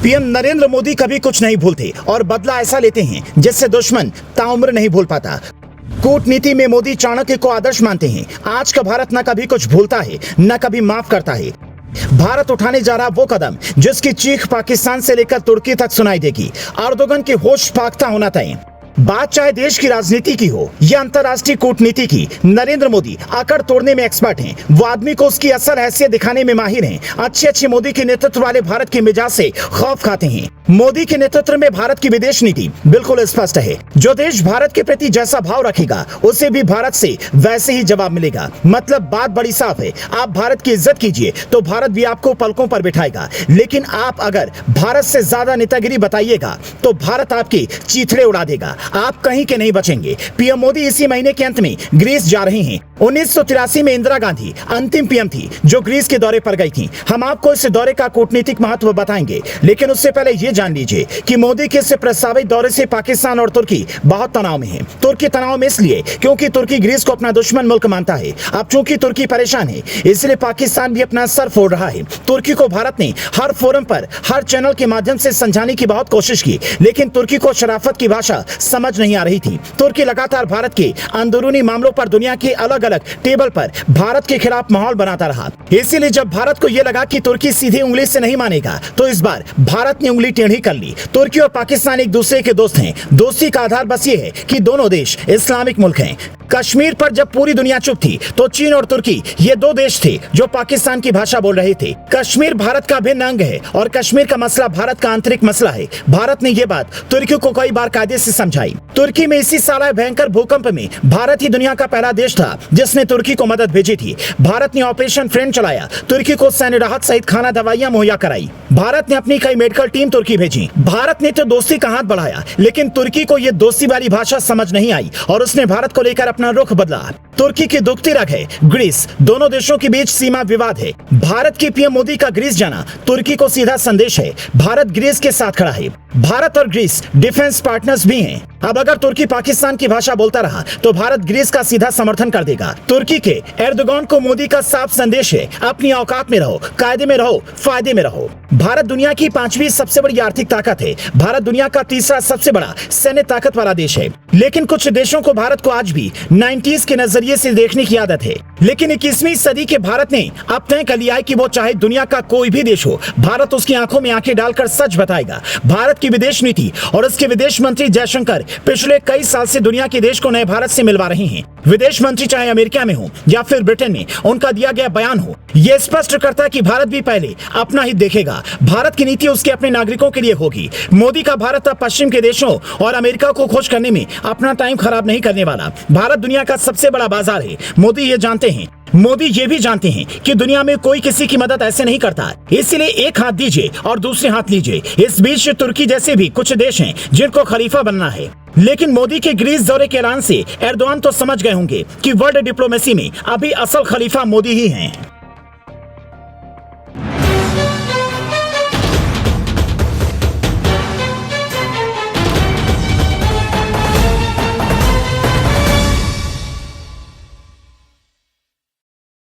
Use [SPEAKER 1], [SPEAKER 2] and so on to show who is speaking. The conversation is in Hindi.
[SPEAKER 1] पीएम नरेंद्र मोदी कभी कुछ नहीं भूलते और बदला ऐसा लेते हैं जिससे दुश्मन ताउम्र नहीं भूल पाता। कूटनीति में मोदी चाणक्य को आदर्श मानते हैं। आज का भारत न कभी कुछ भूलता है न कभी माफ करता है। भारत उठाने जा रहा वो कदम जिसकी चीख पाकिस्तान से लेकर तुर्की तक सुनाई देगी। अर्दोगन के होश फाख्ता होना तय। बात चाहे देश की राजनीति की हो या अंतर्राष्ट्रीय कूटनीति की, नरेंद्र मोदी अकड़ तोड़ने में एक्सपर्ट हैं। वो आदमी को उसकी असल हैसियत दिखाने में माहिर हैं। अच्छे मोदी के नेतृत्व वाले भारत के मिजाज से खौफ खाते हैं। मोदी के नेतृत्व में भारत की विदेश नीति बिल्कुल स्पष्ट है। जो देश भारत के प्रति जैसा भाव रखेगा उसे भी भारत से वैसे ही जवाब मिलेगा। मतलब बात बड़ी साफ है, आप भारत की इज्जत कीजिए तो भारत भी आपको पलकों पर बिठाएगा, लेकिन आप अगर भारत से ज्यादा नेतागिरी बताइएगा तो भारत आपके चीथड़े उड़ा देगा। आप कहीं के नहीं बचेंगे। पीएम मोदी इसी महीने के अंत में ग्रीस जा रहे हैं। 1983 में इंदिरा गांधी अंतिम पीएम थी जो ग्रीस के दौरे पर गई थी। हम आपको इस दौरे का कूटनीतिक महत्व बताएंगे, लेकिन उससे पहले यह जान लीजिए कि मोदी के इस प्रस्तावित दौरे से पाकिस्तान और तुर्की बहुत तनाव में है। तुर्की तनाव में इसलिए क्योंकि तुर्की ग्रीस को अपना दुश्मन मुल्क मानता है। अब चूंकि तुर्की परेशान है, इसलिए पाकिस्तान भी अपना सर फोड़ रहा है। तुर्की को भारत ने हर फोरम पर, हर चैनल के माध्यम से समझाने की बहुत कोशिश की, लेकिन तुर्की को शराफत की भाषा समझ नहीं आ रही थी। तुर्की लगातार भारत के अंदरूनी मामलों पर दुनिया के अलग अलग टेबल पर भारत के खिलाफ माहौल बनाता रहा। इसीलिए जब भारत को यह लगा कि तुर्की सीधी उंगली से नहीं मानेगा, तो इस बार भारत ने उंगली टेढ़ी कर ली। तुर्की और पाकिस्तान एक दूसरे के दोस्त हैं। दोस्ती का आधार बस ये है कि दोनों देश इस्लामिक मुल्क हैं। कश्मीर पर जब पूरी दुनिया चुप थी तो चीन और तुर्की ये दो देश थे जो पाकिस्तान की भाषा बोल रहे थे। कश्मीर भारत का अभिन्न अंग है और कश्मीर का मसला भारत का आंतरिक मसला है। भारत ने ये बात तुर्की को कई बार कायदे से समझाई। तुर्की में इसी साल आए भयंकर भूकंप में भारत ही दुनिया का पहला देश था जिसने तुर्की को मदद भेजी थी। भारत ने ऑपरेशन फ्रेंड चलाया, तुर्की को सैन्य राहत सहित खाना दवाइयां मुहैया कराई। भारत ने अपनी कई मेडिकल टीम तुर्की भेजी। भारत ने तो दोस्ती का हाथ बढ़ाया, लेकिन तुर्की को यह दोस्ती वाली भाषा समझ नहीं आई और उसने भारत को लेकर अपना रुख बदला। तुर्की की दुखती रग है ग्रीस। दोनों देशों के बीच सीमा विवाद है। भारत के पीएम मोदी का ग्रीस जाना तुर्की को सीधा संदेश है, भारत ग्रीस के साथ खड़ा है। भारत और ग्रीस डिफेंस पार्टनर्स भी हैं। अब अगर तुर्की पाकिस्तान की भाषा बोलता रहा तो भारत ग्रीस का सीधा समर्थन कर देगा। तुर्की के एर्दोगन को मोदी का साफ संदेश है, अपनी औकात में रहो, कायदे में रहो, फायदे में रहो। भारत दुनिया की 5वीं सबसे बड़ी आर्थिक ताकत है। भारत दुनिया का तीसरा सबसे बड़ा सैन्य ताकत वाला देश है, लेकिन कुछ देशों को भारत को आज भी 90s के नजरिए से देखने की आदत है। लेकिन 21वीं सदी के भारत ने अब तय कर लिया है कि वो चाहे दुनिया का कोई भी देश हो, भारत उसकी आंखों में आंखें डालकर सच बताएगा। भारत की विदेश नीति और उसके विदेश मंत्री जयशंकर पिछले कई साल से दुनिया के देश को नए भारत से मिलवा रहे हैं। विदेश मंत्री चाहे अमेरिका में हो या फिर ब्रिटेन में, उनका दिया गया बयान हो, यह स्पष्ट करता है कि भारत भी पहले अपना हित देखेगा। भारत की नीति उसके अपने नागरिकों के लिए होगी। मोदी का भारत अब पश्चिम के देशों और अमेरिका को खुश करने में अपना टाइम खराब नहीं करने वाला। भारत दुनिया का सबसे बड़ा बाजार है। मोदी ये जानते हैं। मोदी ये भी जानते हैं कि दुनिया में कोई किसी की मदद ऐसे नहीं करता, इसलिए एक हाथ दीजिए और दूसरे हाथ लीजिए। इस बीच तुर्की जैसे भी कुछ देश हैं जिनको खलीफा बनना है। लेकिन मोदी के ग्रीस दौरे के ऐलान से एर्दोगन तो समझ गए होंगे कि वर्ल्ड डिप्लोमेसी में अभी असल खलीफा मोदी ही हैं।